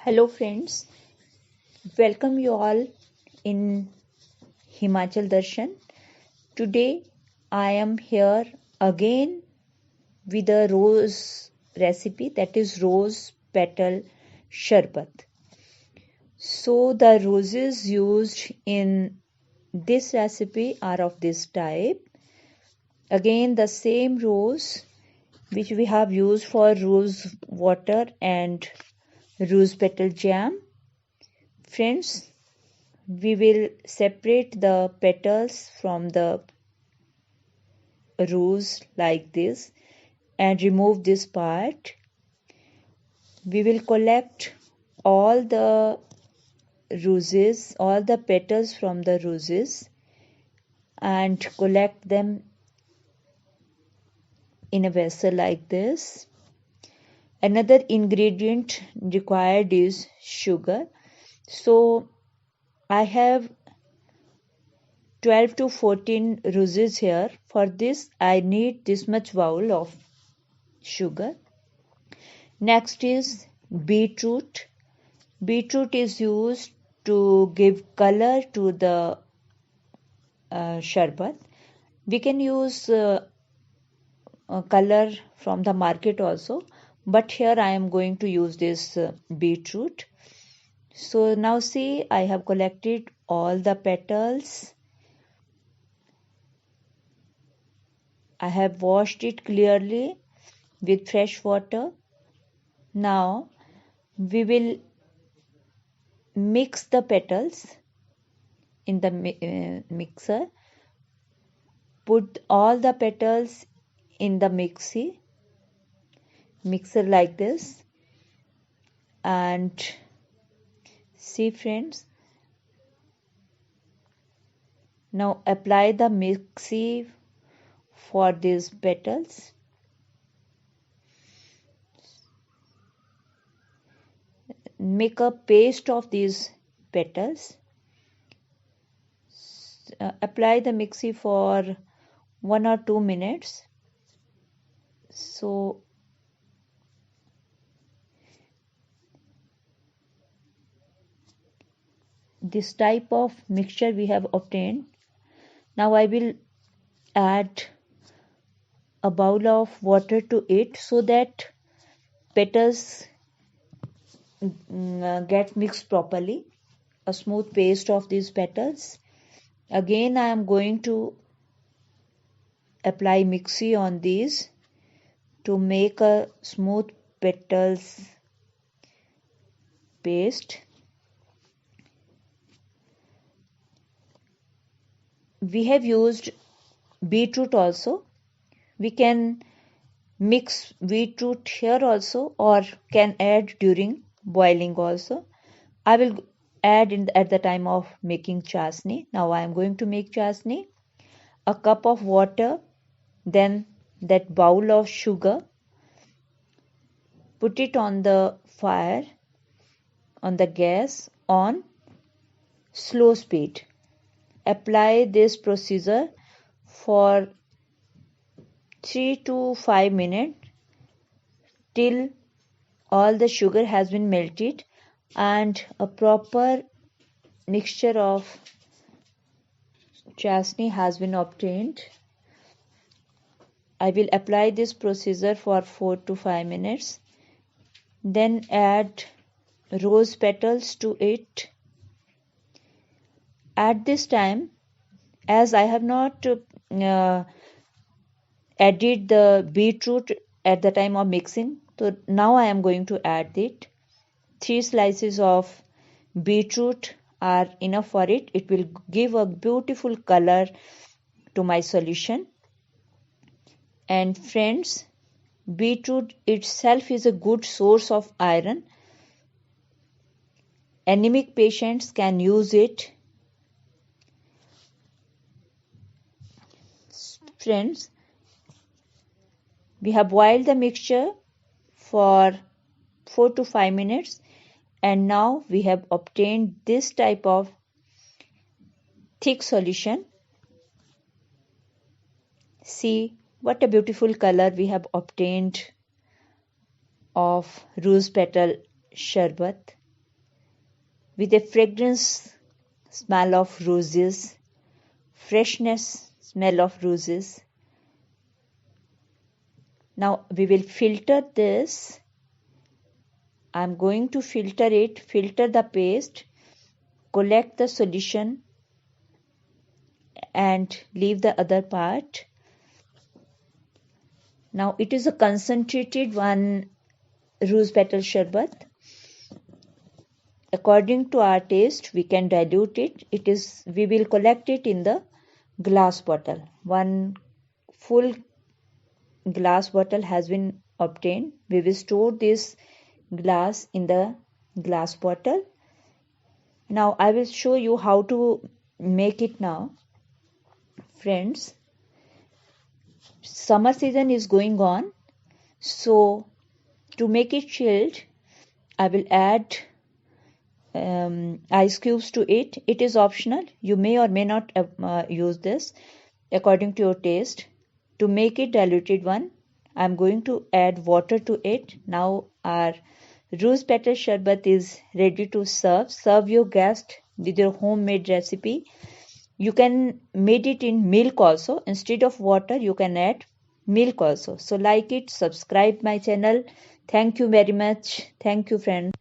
Hello friends, welcome you all in Himachal Darshan. Today I am here again with a rose recipe, that is rose petal sharbat. So the roses used in this recipe are of this type. Again the same rose which we have used for rose water and rose petal jam. Friends, we will separate the petals from the rose like this and remove this part. We will collect all the roses, all the petals from the roses and collect them in a vessel like this. Another ingredient required is sugar. So I have 12 to 14 roses here. For this I need this much bowl of sugar. Next is beetroot. Beetroot is used to give color to the sharbat. We can use color from the market also, but here I am going to use this beetroot. So now see, I have collected all the petals. I have washed it clearly with fresh water. Now we will mix the petals in the mixer. Put all the petals in the mixer like this, and see friends, now apply the mixie for these petals. Make a paste of these petals. Apply the mixie for 1 or 2 minutes. So this type of mixture we have obtained. Now I will add a bowl of water to it so that petals get mixed properly. A smooth paste of these petals. Again I am going to apply mixie on these to make a smooth petals paste. We have used beetroot also. We can mix beetroot here also, or can add during boiling also. I will add at the time of making chasni. Now I am going to make chasni. A cup of water, then that bowl of sugar. Put it on the fire, on the gas, on slow speed. Apply this procedure for 3 to 5 minutes till all the sugar has been melted and a proper mixture of chasni has been obtained. I will apply this procedure for 4 to 5 minutes. Then add rose petals to it. At this time, as I have not added the beetroot at the time of mixing, so now I am going to add it. 3 slices of beetroot are enough for it. It will give a beautiful color to my solution. And friends, beetroot itself is a good source of iron. Anemic patients can use it. Friends, we have boiled the mixture for 4 to 5 minutes and now we have obtained this type of thick solution. See what a beautiful color we have obtained of rose petal sharbat. with a fragrance smell of roses, freshness smell of roses. Now we will filter this. I'm going to filter it, filter the paste, collect the solution and leave the other part. Now it is a concentrated one rose petal sharbat. According to our taste, we can dilute it. We will collect it in the glass bottle. One full glass bottle has been obtained. We will store this glass in the glass bottle. Now I will show you how to make it now. Friends, summer season is going on, so to make it chilled, I will add ice cubes to it. It is optional. You may or may not use this according to your taste. To make it diluted one, I am going to add water to it. Now our rose petal sharbat is ready to serve. Serve your guest with your homemade recipe. You can made it in milk also. Instead of water, you can add milk also. So like it, subscribe my channel. Thank you very much. Thank you, friends.